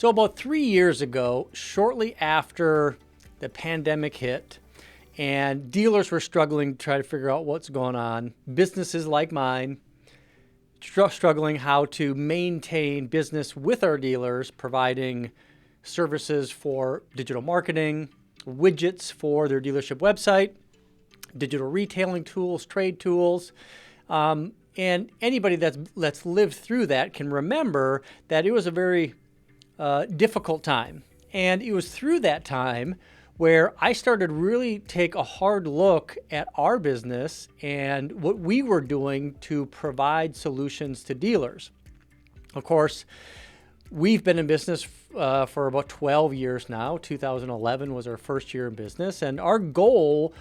So about 3 years ago, shortly after the pandemic hit and dealers were struggling to try to figure out what's going on, businesses like mine struggling how to maintain business with our dealers, providing services for digital marketing, widgets for their dealership website, digital retailing tools, trade tools. And anybody that's lived through that can remember that it was a very difficult time. And it was through that time where I started really take a hard look at our business and what we were doing to provide solutions to dealers. Of course, we've been in business for about 12 years now. 2011 was our first year in business, and our goal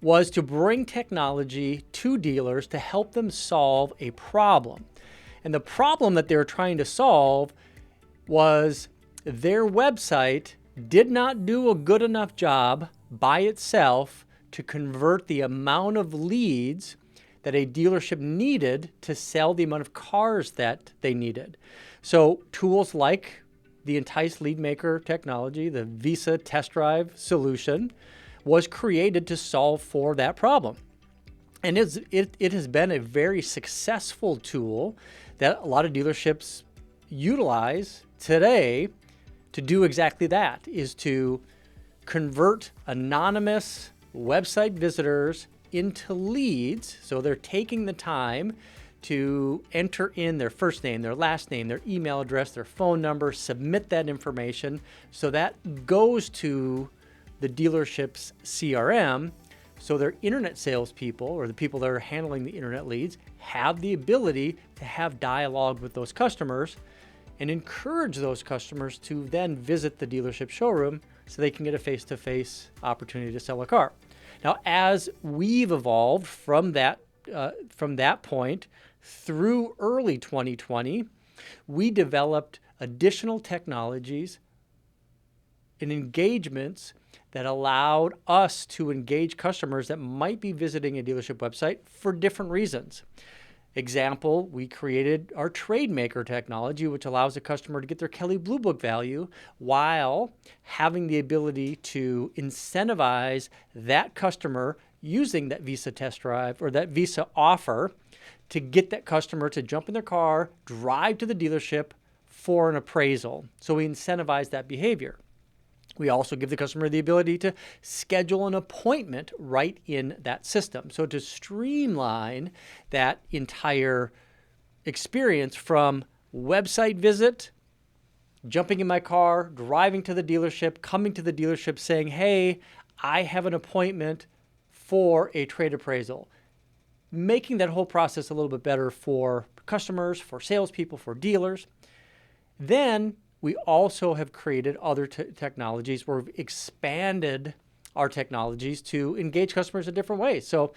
was to bring technology to dealers to help them solve a problem. And the problem that they were trying to solve was their website did not do a good enough job by itself to convert the amount of leads that a dealership needed to sell the amount of cars that they needed. So tools like the Entice Lead Maker technology, the Visa Test Drive solution, was created to solve for that problem. And it has been a very successful tool that a lot of dealerships utilize today to do exactly that, is to convert anonymous website visitors into leads. So they're taking the time to enter in their first name, their last name, their email address, their phone number, submit that information. So that goes to the dealership's CRM. So their internet salespeople, or the people that are handling the internet leads, have the ability to have dialogue with those customers and encourage those customers to then visit the dealership showroom so they can get a face-to-face opportunity to sell a car. Now, as we've evolved from that point through early 2020, we developed additional technologies and engagements that allowed us to engage customers that might be visiting a dealership website for different reasons. Example, we created our Trade Maker technology, which allows a customer to get their Kelley Blue Book value while having the ability to incentivize that customer using that Visa test drive or that Visa offer to get that customer to jump in their car, drive to the dealership for an appraisal. So we incentivize that behavior. We also give the customer the ability to schedule an appointment right in that system. So to streamline that entire experience from website visit, jumping in my car, driving to the dealership, coming to the dealership saying, hey, I have an appointment for a trade appraisal, making that whole process a little bit better for customers, for salespeople, for dealers. Then we also have created other technologies where we've expanded our technologies to engage customers in different ways. So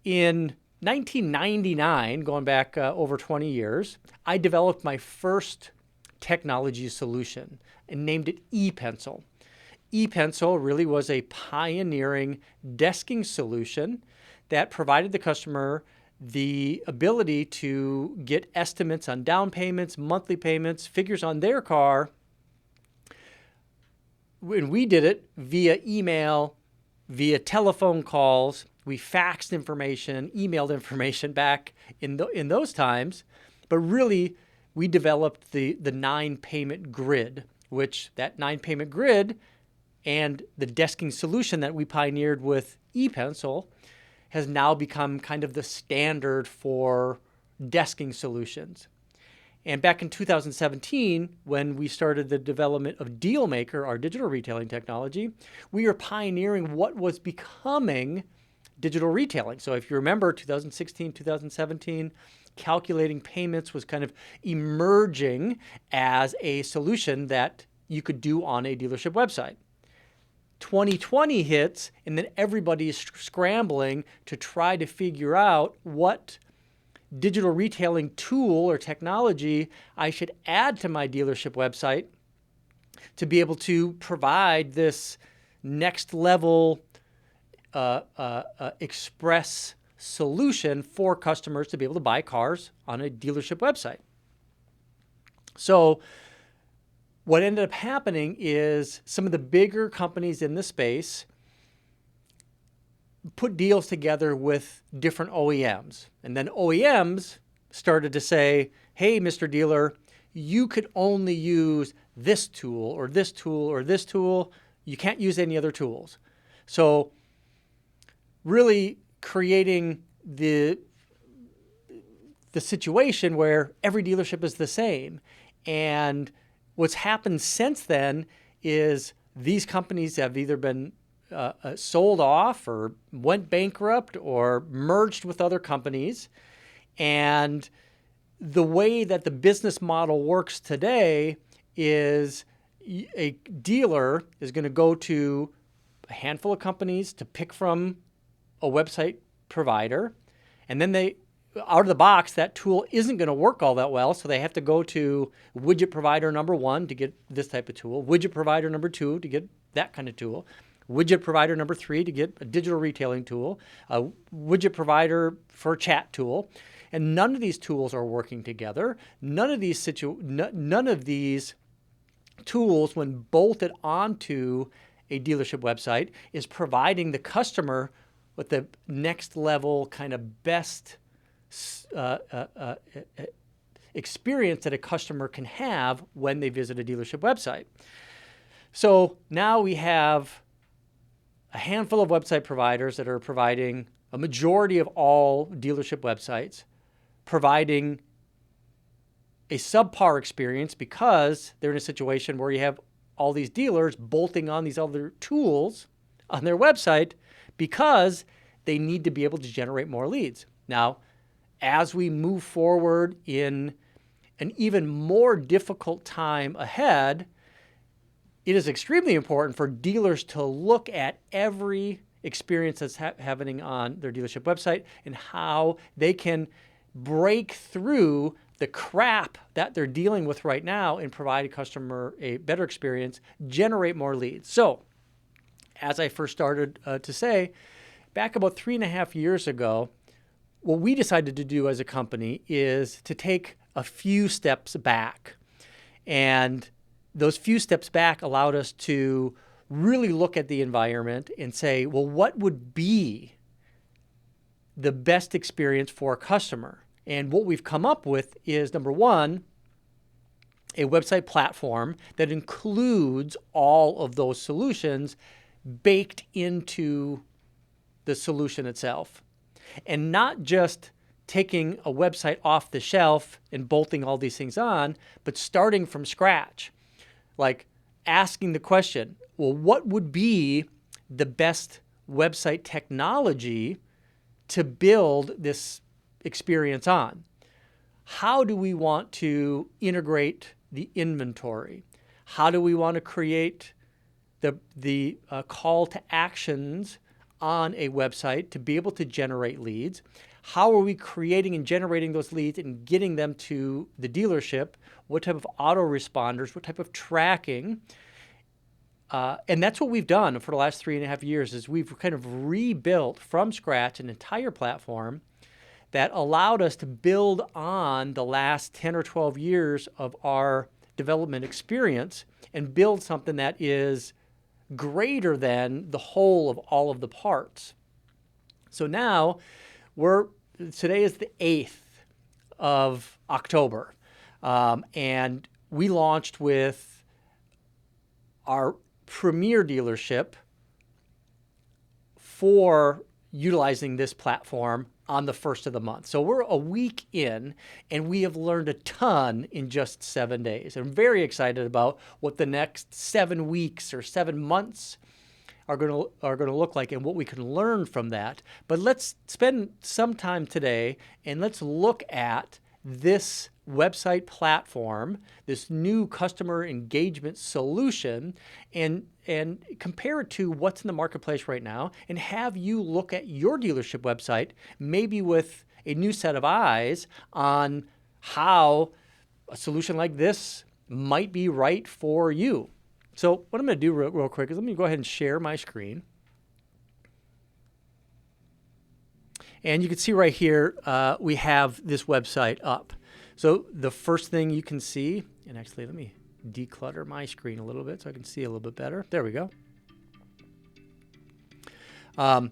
in 1999, going back over 20 years, I developed my first technology solution and named it ePencil. ePencil really was a pioneering desking solution that provided the customer the ability to get estimates on down payments, monthly payments, figures on their car. When we did it via email, via telephone calls, we faxed information, emailed information back in those times. But really, we developed the 9-payment grid, which that 9-payment grid and the desking solution that we pioneered with ePencil has now become kind of the standard for desking solutions. And back in 2017, when we started the development of DealMaker, our digital retailing technology, we were pioneering what was becoming digital retailing. So if you remember 2016, 2017, calculating payments was kind of emerging as a solution that you could do on a dealership website. 2020 hits, and then everybody is scrambling to try to figure out what digital retailing tool or technology I should add to my dealership website to be able to provide this next level express solution for customers to be able to buy cars on a dealership website. So what ended up happening is some of the bigger companies in the space put deals together with different OEMs. And then OEMs started to say, hey, Mr. Dealer, you could only use this tool or this tool or this tool. You can't use any other tools. So really creating the situation where every dealership is the same. And what's happened since then is these companies have either been sold off or went bankrupt or merged with other companies. And the way that the business model works today is a dealer is going to go to a handful of companies to pick from a website provider. And then they, out of the box, that tool isn't going to work all that well. So they have to go to widget provider number 1 to get this type of tool, widget provider number 2 to get that kind of tool, widget provider number 3 to get a digital retailing tool, a widget provider for a chat tool. And none of these tools are working together. None of these tools, when bolted onto a dealership website, is providing the customer with the next level kind of best experience that a customer can have when they visit a dealership website. So now we have a handful of website providers that are providing a majority of all dealership websites, providing a subpar experience because they're in a situation where you have all these dealers bolting on these other tools on their website because they need to be able to generate more leads. Now, as we move forward in an even more difficult time ahead, it is extremely important for dealers to look at every experience that's happening on their dealership website and how they can break through the crap that they're dealing with right now and provide a customer a better experience, generate more leads. So, as I first started to say, back about 3.5 years ago, what we decided to do as a company is to take a few steps back. And those few steps back allowed us to really look at the environment and say, well, what would be the best experience for a customer? And what we've come up with is, number one, a website platform that includes all of those solutions baked into the solution itself. And not just taking a website off the shelf and bolting all these things on, but starting from scratch. Like asking the question, well, what would be the best website technology to build this experience on? How do we want to integrate the inventory? How do we want to create the call to actions on a website to be able to generate leads? How are we creating and generating those leads and getting them to the dealership? What type of autoresponders? What type of tracking? And that's what we've done for the last 3.5 years is we've kind of rebuilt from scratch an entire platform that allowed us to build on the last 10 or 12 years of our development experience and build something that is greater than the whole of all of the parts. So now today is the 8th of October, and we launched with our premier dealership for utilizing this platform on the 1st of the month. So we're a week in, and we have learned a ton in just 7 days. I'm very excited about what the next 7 weeks or 7 months are going to look like and what we can learn from that. But let's spend some time today and let's look at this website platform, this new customer engagement solution, and compare it to what's in the marketplace right now, and have you look at your dealership website, maybe with a new set of eyes on how a solution like this might be right for you. So what I'm going to do real quick is let me go ahead and share my screen. And you can see right here, we have this website up. So the first thing you can see, and actually let me declutter my screen a little bit so I can see a little bit better. There we go. So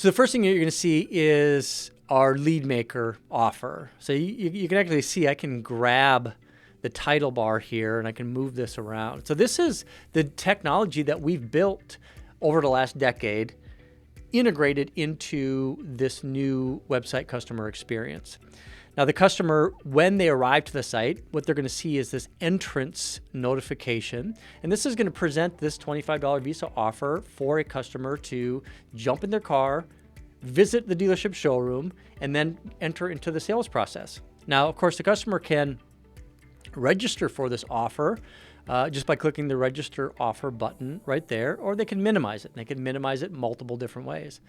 the first thing you're going to see is our lead maker offer. So you can actually see I can grab the title bar here and I can move this around. So this is the technology that we've built over the last decade, integrated into this new website customer experience. Now the customer, when they arrive to the site, what they're going to see is this entrance notification. And this is going to present this $25 Visa offer for a customer to jump in their car, visit the dealership showroom, and then enter into the sales process. Now, of course, the customer can register for this offer just by clicking the register offer button right there, or they can minimize it. They can minimize it multiple different ways.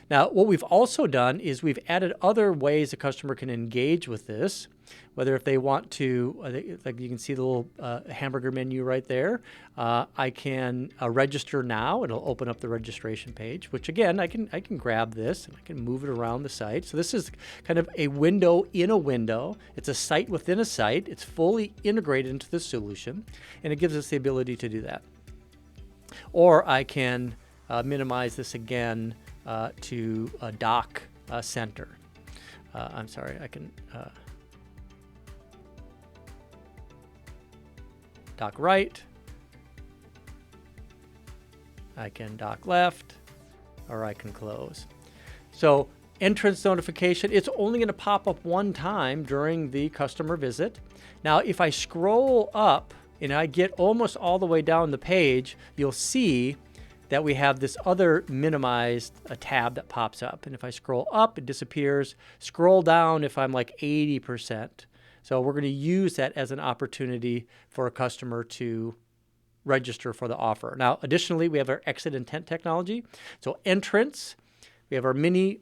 Now, what we've also done is we've added other ways a customer can engage with this, whether if they want to, like you can see the little hamburger menu right there. I can register now. It'll open up the registration page, which again, I can grab this and I can move it around the site. So this is kind of a window in a window. It's a site within a site. It's fully integrated into the solution, and it gives us the ability to do that. Or I can minimize this again to dock center. I'm sorry, I can dock right, I can dock left, or I can close. So entrance notification, it's only going to pop up one time during the customer visit. Now, if I scroll up and I get almost all the way down the page, you'll see that we have this other minimized tab that pops up. And if I scroll up, it disappears. Scroll down if I'm like 80%. So we're going to use that as an opportunity for a customer to register for the offer. Now, additionally, we have our exit intent technology. So entrance, we have our mini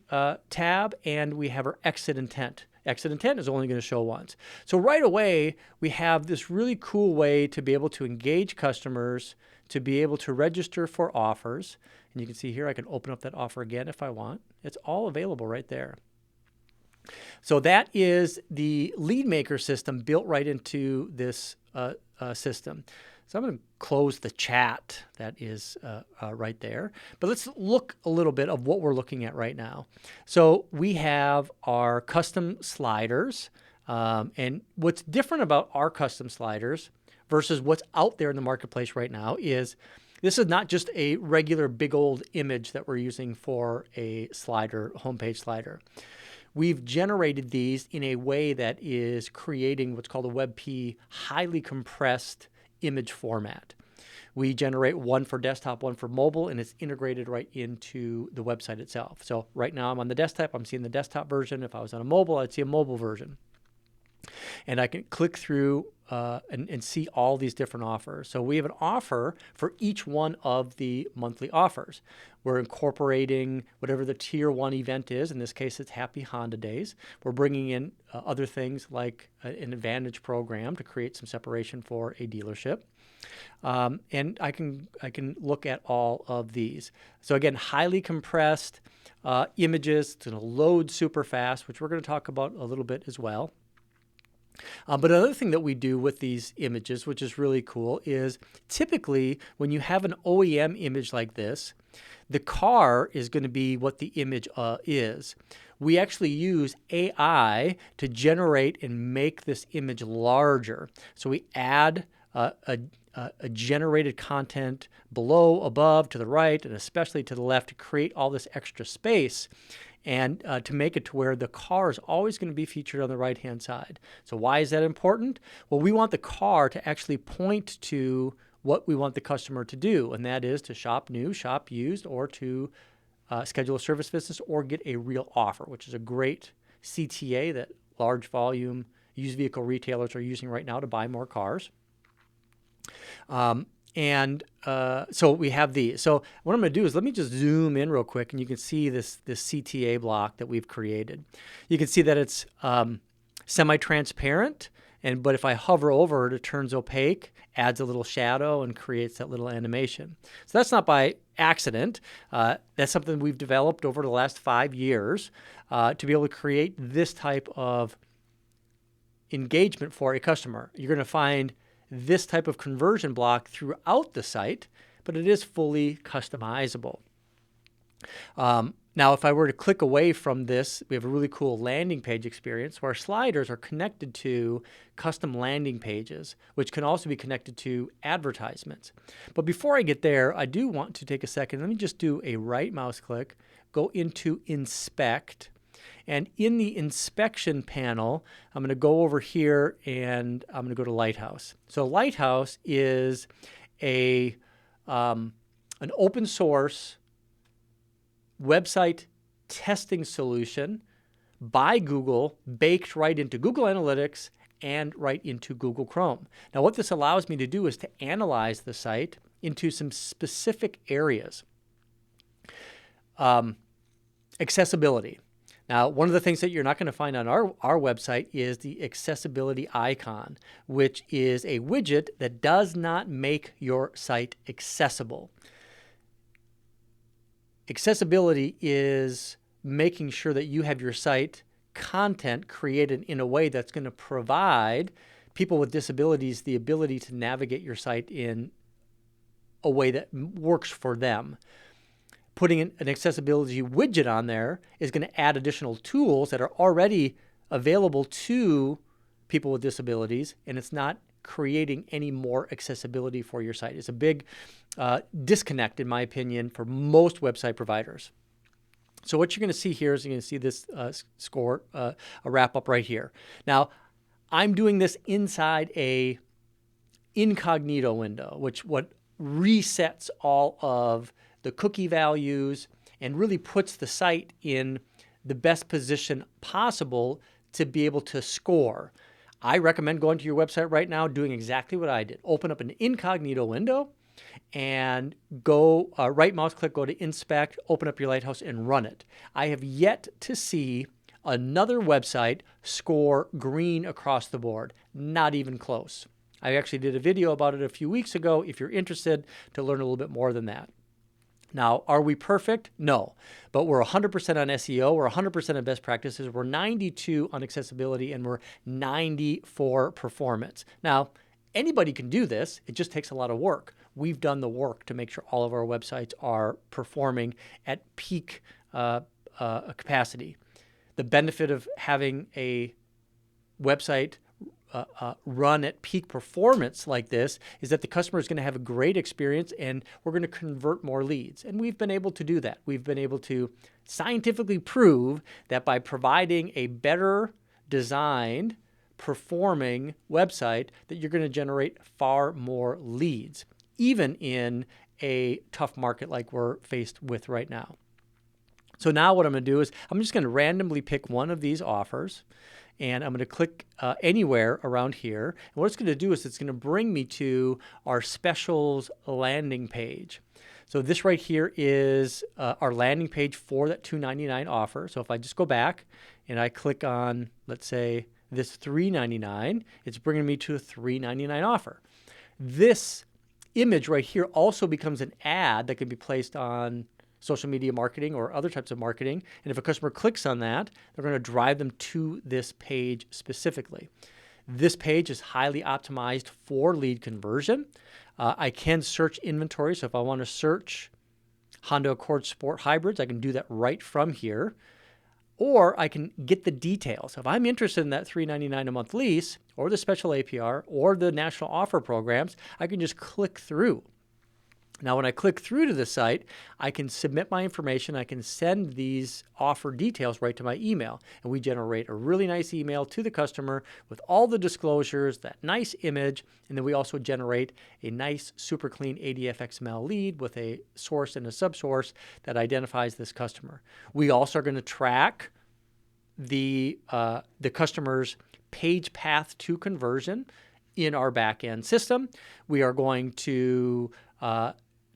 tab, and we have our exit intent. Exit intent is only going to show once. So right away, we have this really cool way to be able to engage customers, to be able to register for offers. And you can see here, I can open up that offer again if I want. It's all available right there. So that is the lead maker system built right into this system. So I'm going to close the chat that is right there. But let's look a little bit of what we're looking at right now. So we have our custom sliders. And what's different about our custom sliders versus what's out there in the marketplace right now is this is not just a regular big old image that we're using for a slider, homepage slider. We've generated these in a way that is creating what's called a WebP highly compressed image format. We generate one for desktop, one for mobile, and it's integrated right into the website itself. So right now I'm on the desktop, I'm seeing the desktop version. If I was on a mobile, I'd see a mobile version. And I can click through and see all these different offers. So we have an offer for each one of the monthly offers. We're incorporating whatever the tier 1 event is. In this case, it's Happy Honda Days. We're bringing in other things like an Advantage program to create some separation for a dealership. And I can look at all of these. So again, highly compressed images. It's going to load super fast, which we're going to talk about a little bit as well. But another thing that we do with these images, which is really cool, is typically when you have an OEM image like this, the car is going to be what the image is. We actually use AI to generate and make this image larger. So we add a generated content below, above, to the right, and especially to the left to create all this extra space and to make it to where the car is always going to be featured on the right-hand side. So why is that important? Well, we want the car to actually point to what we want the customer to do, and that is to shop new, shop used, or to schedule a service visit or get a real offer, which is a great CTA that large volume used vehicle retailers are using right now to buy more cars. So we have these. So what I'm going to do is let me just zoom in real quick, and you can see this CTA block that we've created. You can see that it's semi-transparent, but if I hover over it, it turns opaque, adds a little shadow, and creates that little animation. So that's not by accident. That's something we've developed over the last 5 years to be able to create this type of engagement for a customer. You're going to find this type of conversion block throughout the site, but it is fully customizable. Now, if I were to click away from this, we have a really cool landing page experience where our sliders are connected to custom landing pages, which can also be connected to advertisements. But before I get there, I do want to take a second. Let me just do a right mouse click, go into Inspect. And in the inspection panel, I'm going to go over here and I'm going to go to Lighthouse. So Lighthouse is an open source website testing solution by Google, baked right into Google Analytics and right into Google Chrome. Now, what this allows me to do is to analyze the site into some specific areas. Accessibility. Now, one of the things that you're not going to find on our website is the accessibility icon, which is a widget that does not make your site accessible. Accessibility is making sure that you have your site content created in a way that's going to provide people with disabilities the ability to navigate your site in a way that works for them. Putting an accessibility widget on there is going to add additional tools that are already available to people with disabilities, and it's not creating any more accessibility for your site. It's a big disconnect, in my opinion, for most website providers. So what you're going to see here is you're going to see this score, a wrap up right here. Now, I'm doing this inside a incognito window, which resets all of the cookie values and really puts the site in the best position possible to be able to score. I recommend going to your website right now, doing exactly what I did. Open up an incognito window and go right mouse click, go to Inspect, open up your Lighthouse and run it. I have yet to see another website score green across the board. Not even close. I actually did a video about it a few weeks ago if you're interested to learn a little bit more than that. Now, are we perfect? No, but we're 100% on SEO, we're 100% on best practices, we're 92 on accessibility, and we're 90 for performance. Now, anybody can do this. It just takes a lot of work. We've done the work to make sure all of our websites are performing at peak capacity. The benefit of having a website run at peak performance like this is that the customer is going to have a great experience and we're going to convert more leads. And we've been able to do that. We've been able to scientifically prove that by providing a better designed, performing website, that you're going to generate far more leads, even in a tough market like we're faced with right now. So now what I'm going to do is I'm just going to randomly pick one of these offers. And I'm going to click anywhere around here. And what it's going to do is it's going to bring me to our specials landing page. So this right here is our landing page for that $2.99 offer. So if I just go back and I click on, let's say, this $3.99, it's bringing me to a $3.99 offer. This image right here also becomes an ad that can be placed on social media marketing or other types of marketing. And if a customer clicks on that, they're going to drive them to this page specifically. This page is highly optimized for lead conversion. I can search inventory. So if I want to search Honda Accord Sport Hybrids, I can do that right from here. Or I can get the details. If I'm interested in that $3.99 a month lease or the special APR or the national offer programs, I can just click through. Now, when I click through to the site, I can submit my information. I can send these offer details right to my email. And we generate a really nice email to the customer with all the disclosures, that nice image. And then we also generate a nice, super clean ADF XML lead with a source and a subsource that identifies this customer. We also are going to track the customer's page path to conversion in our back-end system. We are going to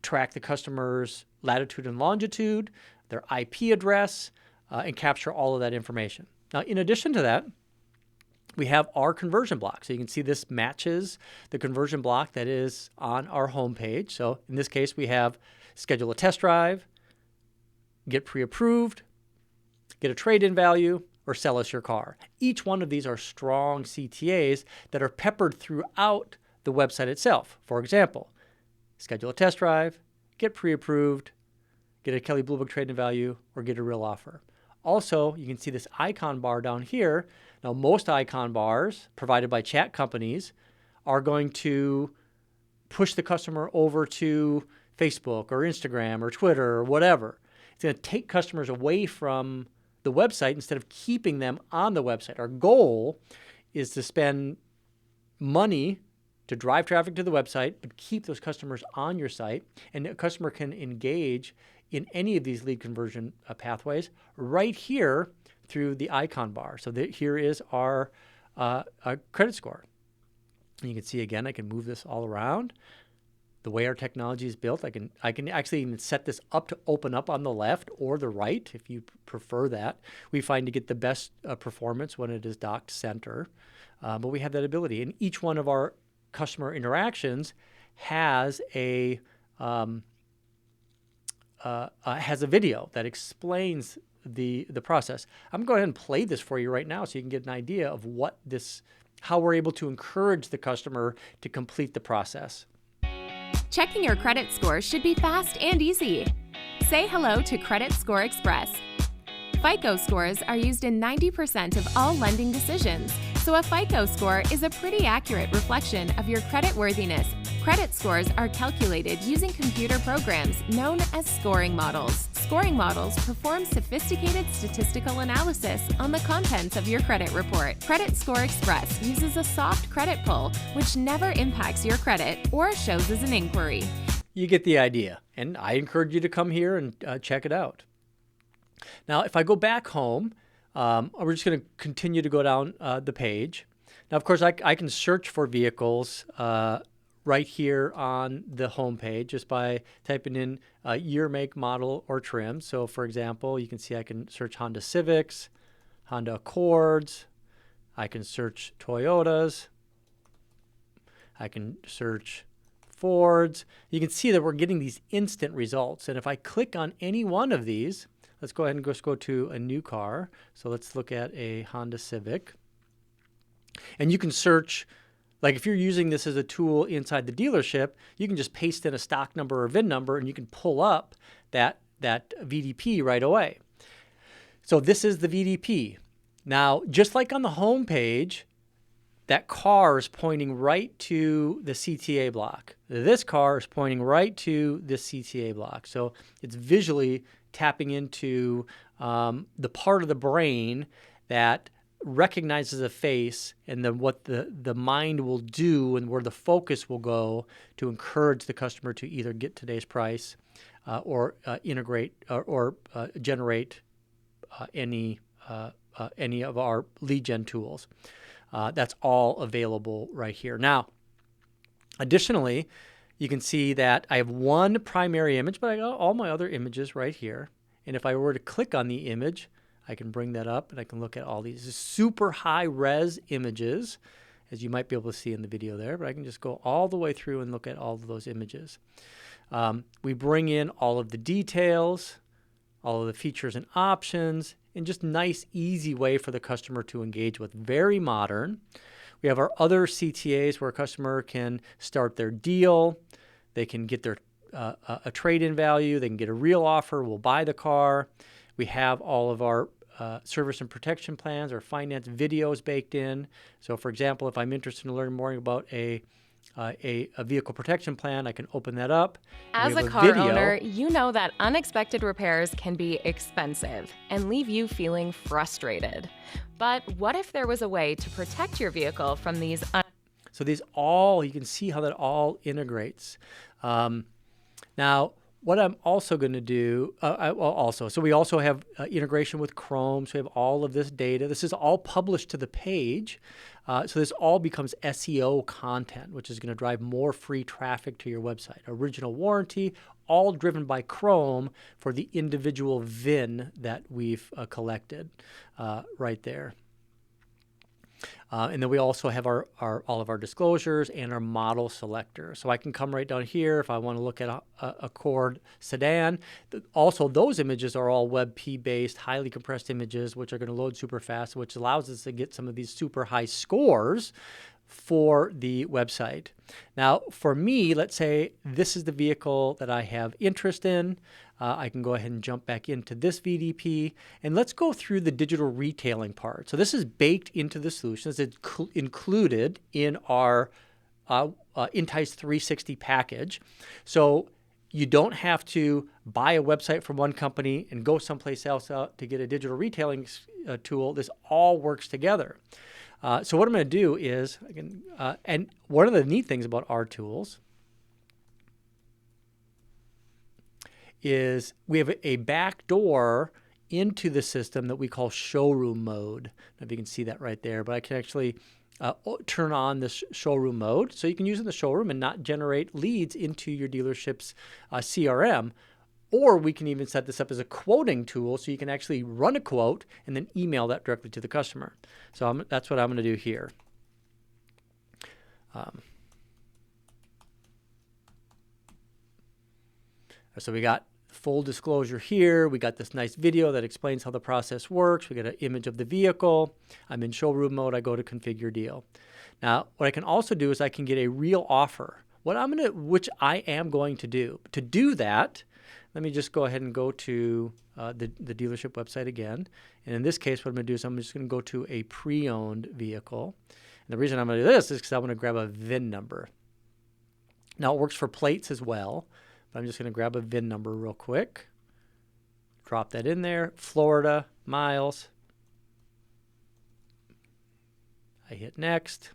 track the customer's latitude and longitude, their IP address, and capture all of that information. Now, in addition to that, we have our conversion block. So you can see this matches the conversion block that is on our homepage. So in this case, we have schedule a test drive, get pre-approved, get a trade-in value, or sell us your car. Each one of these are strong CTAs that are peppered throughout the website itself. For example, schedule a test drive, get pre-approved, get a Kelley Blue Book trade-in value, or get a real offer. Also, you can see this icon bar down here. Now, most icon bars provided by chat companies are going to push the customer over to Facebook or Instagram or Twitter or whatever. It's going to take customers away from the website instead of keeping them on the website. Our goal is to spend money to drive traffic to the website, but keep those customers on your site. And a customer can engage in any of these lead conversion pathways right here through the icon bar. So here is our credit score. And you can see again, I can move this all around. The way our technology is built, I can actually even set this up to open up on the left or the right if you prefer that. We find to get the best performance when it is docked center, but we have that ability. And each one of our customer interactions has a video that explains the process. I'm going to go ahead and play this for you right now so you can get an idea of how we're able to encourage the customer to complete the process. Checking your credit score should be fast and easy. Say hello to Credit Score Express. FICO scores are used in 90% of all lending decisions, so a FICO score is a pretty accurate reflection of your creditworthiness. Credit scores are calculated using computer programs known as scoring models. Scoring models perform sophisticated statistical analysis on the contents of your credit report. Credit Score Express uses a soft credit pull, which never impacts your credit or shows as an inquiry. You get the idea, and I encourage you to come here and check it out. Now, if I go back home, we're just going to continue to go down the page. Now, of course, I can search for vehicles right here on the home page just by typing in year, make, model, or trim. So, for example, you can see I can search Honda Civics, Honda Accords. I can search Toyotas. I can search Fords. You can see that we're getting these instant results. And if I click on any one of these, let's go ahead and just go to a new car. So let's look at a Honda Civic. And you can search, like if you're using this as a tool inside the dealership, you can just paste in a stock number or VIN number and you can pull up that VDP right away. So this is the VDP. Now, just like on the home page, that car is pointing right to the CTA block. This car is pointing right to this CTA block. So it's visually tapping into the part of the brain that recognizes a face and then what the mind will do and where the focus will go to encourage the customer to either get today's price or integrate or generate any of our lead gen tools. That's all available right here. Now, additionally, you can see that I have one primary image, but I got all my other images right here. And if I were to click on the image, I can bring that up and I can look at all these super high res images, as you might be able to see in the video there, but I can just go all the way through and look at all of those images. We bring in all of the details, all of the features and options, and just nice, easy way for the customer to engage with. Very modern. We have our other CTAs where a customer can start their deal. They can get their a trade-in value. They can get a real offer. We'll buy the car. We have all of our service and protection plans, our finance videos baked in. So, for example, if I'm interested in learning more about a vehicle protection plan, I can open that up. As a car owner, you know that unexpected repairs can be expensive and leave you feeling frustrated. But what if there was a way to protect your vehicle from these? So these all, you can see how that all integrates. Now, what I'm also going to do, so we also have integration with Chrome. So we have all of this data. This is all published to the page. So this all becomes SEO content, which is going to drive more free traffic to your website. Original warranty, all driven by Chrome for the individual VIN that we've collected right there. And then we also have all of our disclosures and our model selector. So I can come right down here if I want to look at a Accord sedan. Also, those images are all WebP-based, highly compressed images, which are going to load super fast, which allows us to get some of these super high scores for the website. Now, for me, let's say this is the vehicle that I have interest in. I can go ahead and jump back into this VDP, and let's go through the digital retailing part. So this is baked into the solutions. It's included in our intice360 package. So you don't have to buy a website from one company and go someplace else out to get a digital retailing tool. This all works together. So what I'm going to do is, and one of the neat things about our tools is we have a back door into the system that we call showroom mode. I don't know if you can see that right there, but I can actually turn on this showroom mode. So you can use it in the showroom and not generate leads into your dealership's CRM. Or we can even set this up as a quoting tool so you can actually run a quote and then email that directly to the customer. So that's what I'm going to do here. So we got full disclosure here. We got this nice video that explains how the process works. We got an image of the vehicle. I'm in showroom mode. I go to configure deal. Now, what I can also do is I can get a real offer. Which I am going to do. To do that, let me just go ahead and go to the dealership website again. And in this case, what I'm going to do is I'm just going to go to a pre-owned vehicle. And the reason I'm going to do this is because I want to grab a VIN number. Now, it works for plates as well. But I'm just going to grab a VIN number real quick. Drop that in there. Florida, miles. I hit next.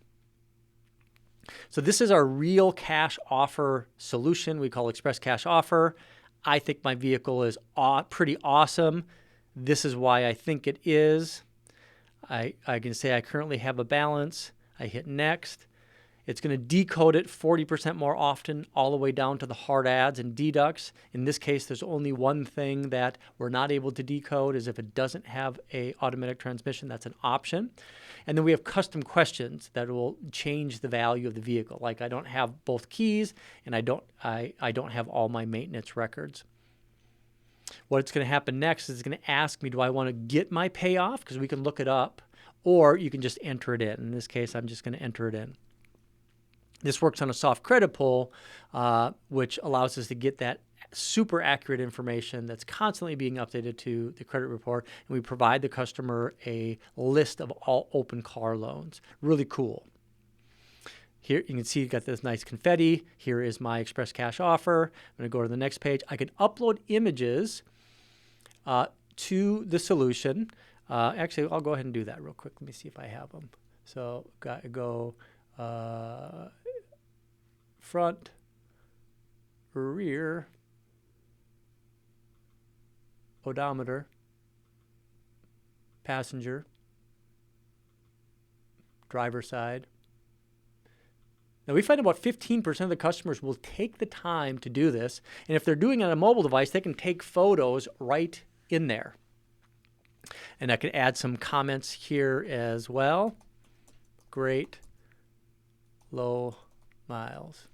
So this is our real cash offer solution. We call Express Cash Offer. I think my vehicle is pretty awesome. This is why I think it is. I can say I currently have a balance. I hit next. It's going to decode it 40% more often, all the way down to the hard adds and deducts. In this case, there's only one thing that we're not able to decode is if it doesn't have a automatic transmission. That's an option. And then we have custom questions that will change the value of the vehicle. Like I don't have both keys, and I don't have all my maintenance records. What's going to happen next is it's going to ask me, do I want to get my payoff? Because we can look it up, or you can just enter it in. In this case, I'm just going to enter it in. This works on a soft credit pull, which allows us to get that super accurate information that's constantly being updated to the credit report. And we provide the customer a list of all open car loans. Really cool. Here you can see you've got this nice confetti. Here is my Express Cash Offer. I'm going to go to the next page. I can upload images to the solution. Actually, I'll go ahead and do that real quick. Let me see if I have them. So got to go front, rear, odometer, passenger, driver side. Now we find about 15% of the customers will take the time to do this. And if they're doing it on a mobile device, they can take photos right in there. And I can add some comments here as well. Great. Low miles.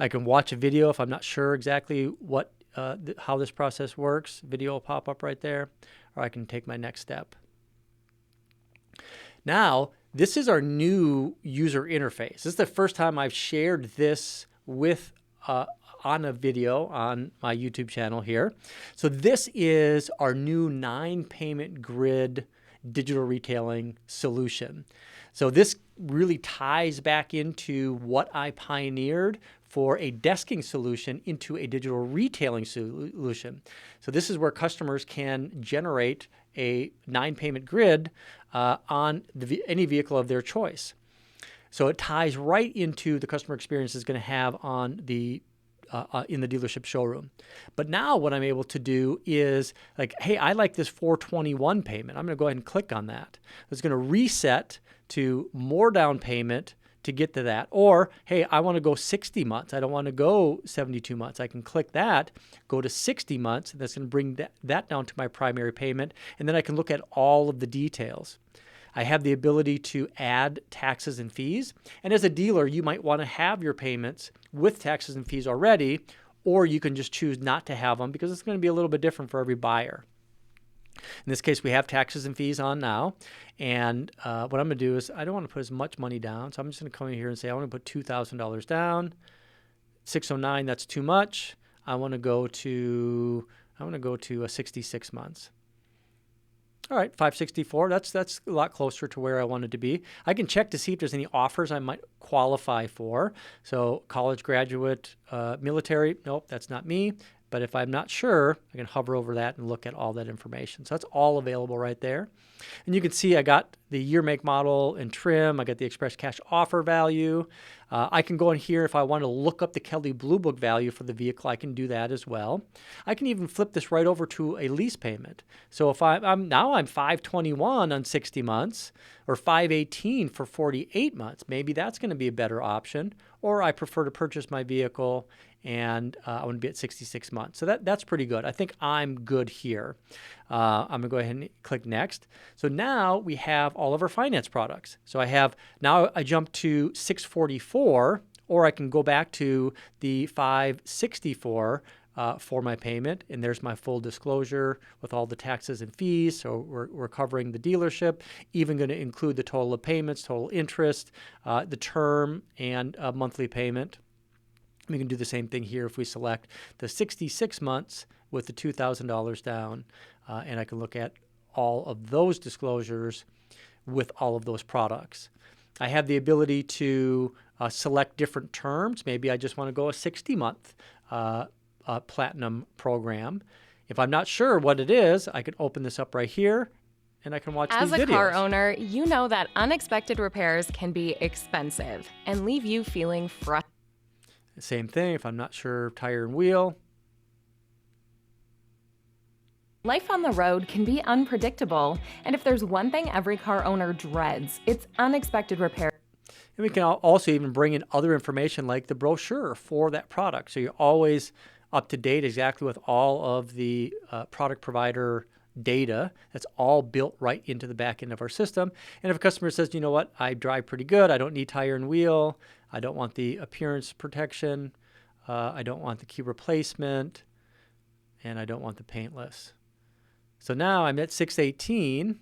I can watch a video if I'm not sure exactly how this process works. Video will pop up right there, or I can take my next step. Now, this is our new user interface. This is the first time I've shared this with on a video on my YouTube channel here. So this is our new 9-payment grid digital retailing solution. So this really ties back into what I pioneered for a desking solution into a digital retailing solution. So this is where customers can generate a 9-payment grid on any vehicle of their choice. So it ties right into the customer experience is going to have on the in the dealership showroom. But now what I'm able to do is like, hey, I like this 421 payment. I'm going to go ahead and click on that. It's going to reset to more down payment to get to that. Or, hey, I want to go 60 months. I don't want to go 72 months. I can click that, go to 60 months, and that's going to bring that down to my primary payment. And then I can look at all of the details. I have the ability to add taxes and fees. And as a dealer, you might want to have your payments with taxes and fees already, or you can just choose not to have them because it's going to be a little bit different for every buyer. In this case, we have taxes and fees on now. And what I'm going to do is I don't want to put as much money down. So I'm just going to come in here and say I want to put $2,000 down. 609, that's too much. I want to go to 66 months. All right, 564. That's a lot closer to where I wanted to be. I can check to see if there's any offers I might qualify for. So college graduate, military, nope, that's not me. But if I'm not sure, I can hover over that and look at all that information. So that's all available right there. And you can see I got the year, make, model, and trim. I got the express cash offer value. I can go in here if I want to look up the Kelley Blue Book value for the vehicle. I can do that as well. I can even flip this right over to a lease payment. So if I'm 521 on 60 months or 518 for 48 months, maybe that's going to be a better option. Or I prefer to purchase my vehicle and I want to be at 66 months. So that's pretty good. I think I'm good here. I'm going to go ahead and click next. So now we have all of our finance products. So I jump to 644, or I can go back to the 564 for my payment. And there's my full disclosure with all the taxes and fees. So we're covering the dealership, even going to include the total of payments, total interest, the term, and monthly payment. We can do the same thing here if we select the 66 months with the $2,000 down, and I can look at all of those disclosures with all of those products. I have the ability to select different terms. Maybe I just want to go a 60-month platinum program. If I'm not sure what it is, I can open this up right here, and I can watch these videos. As a car owner, you know that unexpected repairs can be expensive and leave you feeling frustrated. Same thing, if I'm not sure, tire and wheel. Life on the road can be unpredictable, and if there's one thing every car owner dreads, it's unexpected repairs. And we can also even bring in other information like the brochure for that product. So you're always up to date exactly with all of the product provider data. That's all built right into the back end of our system. And if a customer says, you know what, I drive pretty good, I don't need tire and wheel, I don't want the appearance protection, I don't want the key replacement, and I don't want the paintless. So now I'm at 618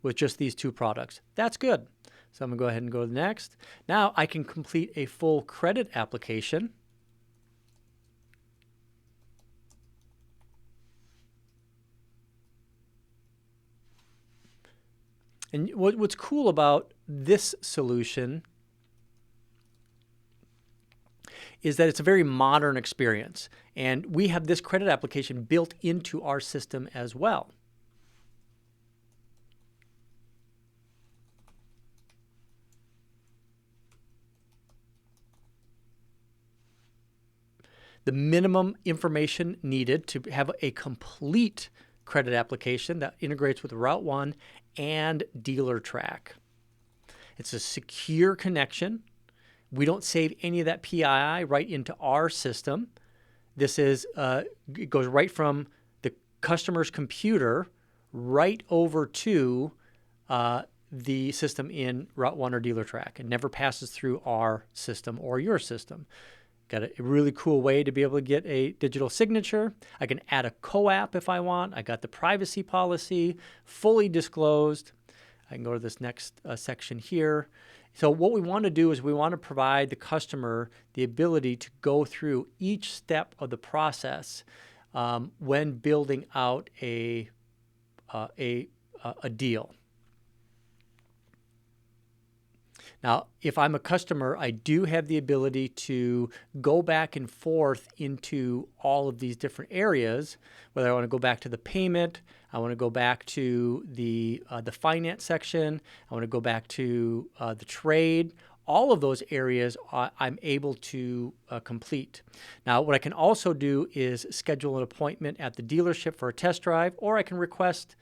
with just these two products. That's good. So I'm going to go ahead and go to the next. Now I can complete a full credit application. And what's cool about this solution is that it's a very modern experience. And we have this credit application built into our system as well. The minimum information needed to have a complete credit application that integrates with Route 1 and DealerTrack. It's a secure connection. We don't save any of that PII right into our system. This is it goes right from the customer's computer right over to the system in Route 1 or DealerTrack. It never passes through our system or your system. Got a really cool way to be able to get a digital signature. I can add a co-app if I want. I got the privacy policy fully disclosed. I can go to this next section here. So what we want to do is we want to provide the customer the ability to go through each step of the process when building out a deal. Now, if I'm a customer, I do have the ability to go back and forth into all of these different areas, whether I want to go back to the payment, I want to go back to the finance section, I want to go back to the trade. All of those areas I'm able to complete. Now, what I can also do is schedule an appointment at the dealership for a test drive, or I can request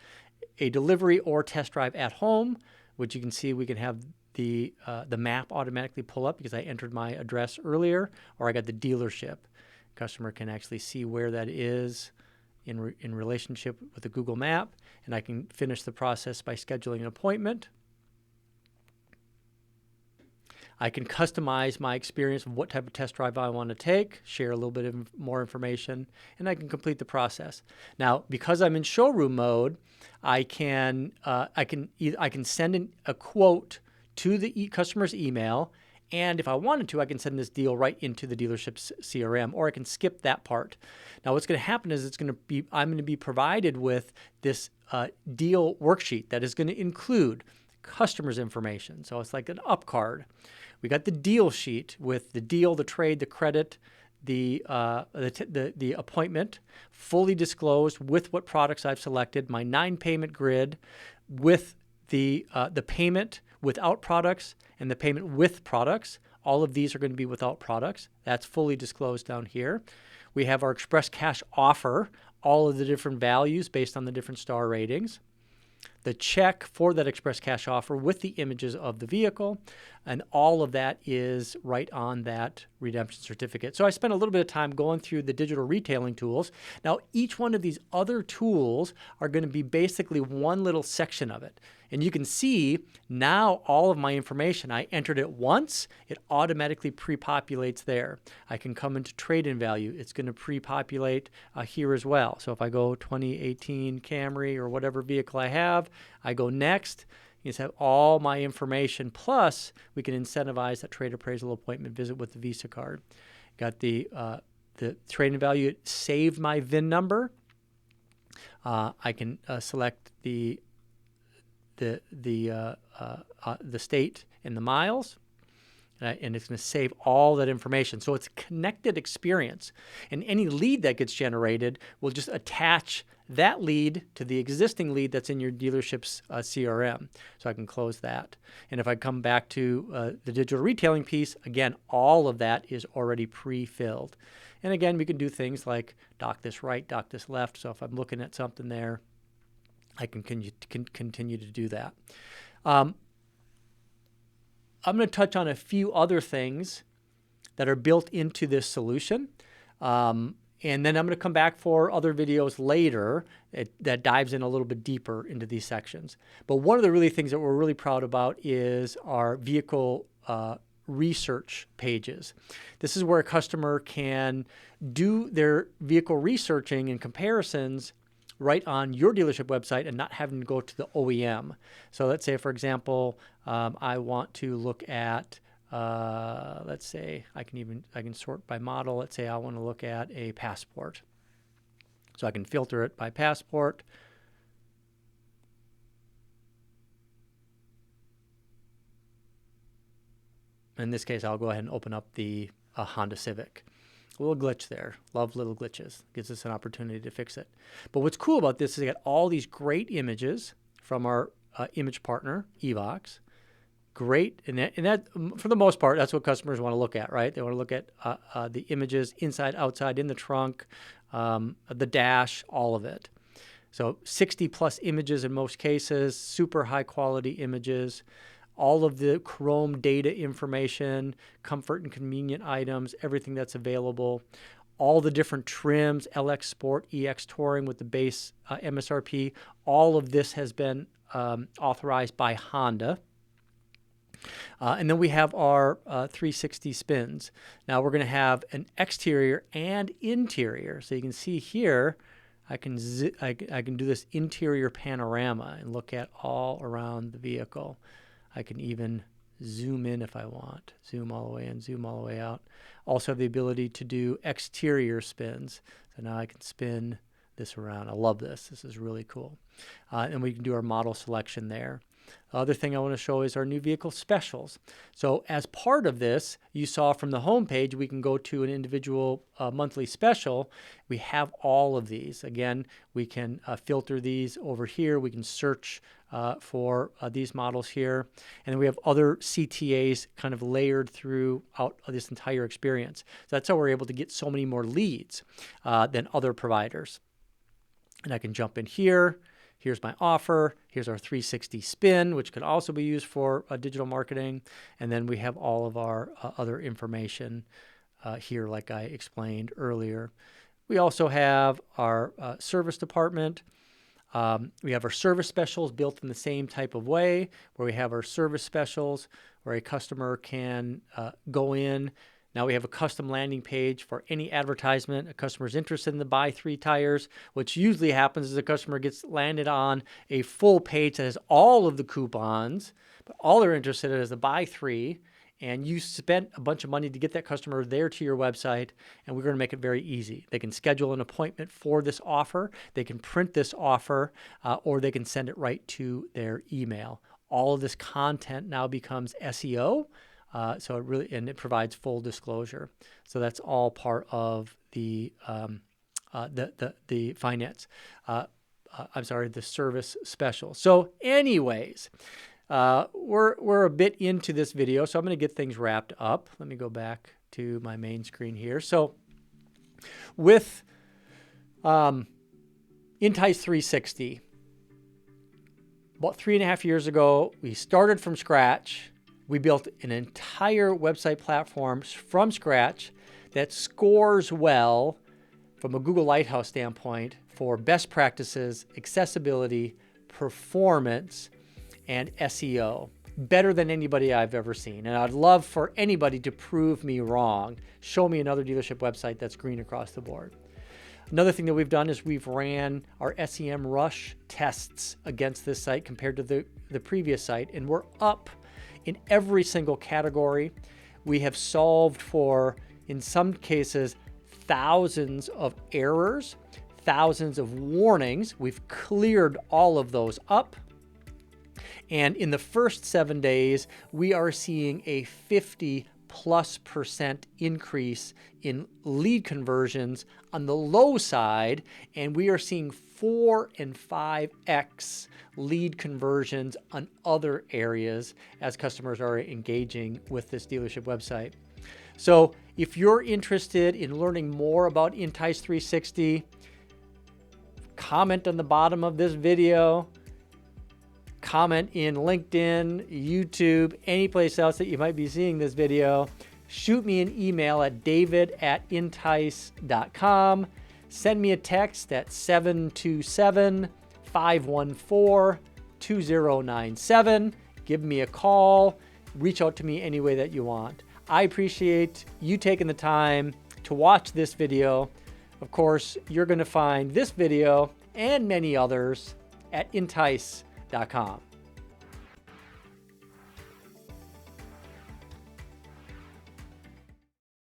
a delivery or test drive at home, which you can see we can have the map automatically pull up because I entered my address earlier, or I got the dealership. Customer can actually see where that is in relationship with the Google map, and I can finish the process by scheduling an appointment. I can customize my experience of what type of test drive I want to take, share a little bit of more information, and I can complete the process. Now, because I'm in showroom mode, I can send in a quote to the customer's email, and if I wanted to, I can send this deal right into the dealership's CRM, or I can skip that part. Now, what's going to happen is I'm going to be provided with this deal worksheet that is going to include customer's information. So it's like an up card. We got the deal sheet with the deal, the trade, the credit, the appointment, fully disclosed with what products I've selected, my 9-payment grid with the payment without products and the payment with products. All of these are going to be without products. That's fully disclosed down here. We have our Express Cash offer, all of the different values based on the different star ratings. The check for that Express Cash offer with the images of the vehicle, and all of that is right on that redemption certificate. So I spent a little bit of time going through the digital retailing tools. Now, each one of these other tools are going to be basically one little section of it. And you can see now all of my information, I entered it once, it automatically pre-populates there. I can come into trade-in value. It's going to pre-populate here as well. So if I go 2018 Camry or whatever vehicle I have, I go next. You just have all my information, plus we can incentivize that trade appraisal appointment visit with the Visa card. Got the trade-in value, it saved my VIN number. I can select the state and the miles, and it's going to save all that information. So it's a connected experience, and any lead that gets generated will just attach that lead to the existing lead that's in your dealership's CRM. So I can close that. And if I come back to the digital retailing piece, again, all of that is already pre-filled. And again, we can do things like dock this right, dock this left. So if I'm looking at something there, I can continue to do that. I'm going to touch on a few other things that are built into this solution. And then I'm going to come back for other videos later that dives in a little bit deeper into these sections. But one of the really things that we're really proud about is our vehicle research pages. This is where a customer can do their vehicle researching and comparisons right on your dealership website and not having to go to the OEM. So let's say, for example, I want to look at, let's say I can sort by model. Let's say I want to look at a Passport. So I can filter it by Passport. In this case, I'll go ahead and open up the Honda Civic. A little glitch there. Love little glitches. Gives us an opportunity to fix it. But what's cool about this is I got all these great images from our image partner, Evox. Great. And that, for the most part, that's what customers want to look at, right? They want to look at the images inside, outside, in the trunk, the dash, all of it. So 60 plus images in most cases, super high quality images. All of the Chrome data information, comfort and convenient items, everything that's available, all the different trims, LX Sport, EX Touring with the base MSRP, all of this has been authorized by Honda. And then we have our 360 spins. Now we're going to have an exterior and interior. So you can see here, I can do this interior panorama and look at all around the vehicle. I can even zoom in if I want. Zoom all the way in, zoom all the way out. Also have the ability to do exterior spins. So now I can spin this around. I love this. This is really cool. And we can do our model selection there. The other thing I want to show is our new vehicle specials. So as part of this, you saw from the home page, we can go to an individual monthly special. We have all of these. Again, we can filter these over here. We can search for these models here. And then we have other CTAs kind of layered throughout this entire experience. So that's how we're able to get so many more leads than other providers. And I can jump in here. Here's my offer. Here's our 360 spin, which could also be used for digital marketing. And then we have all of our other information here, like I explained earlier. We also have our service department. We have our service specials built in the same type of way, where we have our service specials where a customer can go in. Now we have a custom landing page for any advertisement. A customer is interested in the buy 3 tires. What usually happens is the customer gets landed on a full page that has all of the coupons, but all they're interested in is the buy 3. And you spent a bunch of money to get that customer there to your website, and we're going to make it very easy. They can schedule an appointment for this offer, they can print this offer, or they can send it right to their email. All of this content now becomes SEO, so it provides full disclosure. So that's all part of the finance. The service special. So, anyways. We're a bit into this video, so I'm going to get things wrapped up. Let me go back to my main screen here. So with intice360, about 3.5 years ago, we started from scratch. We built an entire website platform from scratch that scores well from a Google Lighthouse standpoint for best practices, accessibility, performance, and SEO, better than anybody I've ever seen. And I'd love for anybody to prove me wrong. Show me another dealership website that's green across the board. Another thing that we've done is we've ran our SEM rush tests against this site compared to the previous site, and we're up in every single category. We have solved for, in some cases, thousands of errors, thousands of warnings. We've cleared all of those up. And in the first 7 days, we are seeing a 50+% increase in lead conversions on the low side, and we are seeing 4 and 5x lead conversions on other areas as customers are engaging with this dealership website. So if you're interested in learning more about intice360, comment on the bottom of this video. Comment in LinkedIn, YouTube, any place else that you might be seeing this video. Shoot me an email at david@intice.com. Send me a text at 727-514-2097. Give me a call. Reach out to me any way that you want. I appreciate you taking the time to watch this video. Of course, you're going to find this video and many others at intice.com.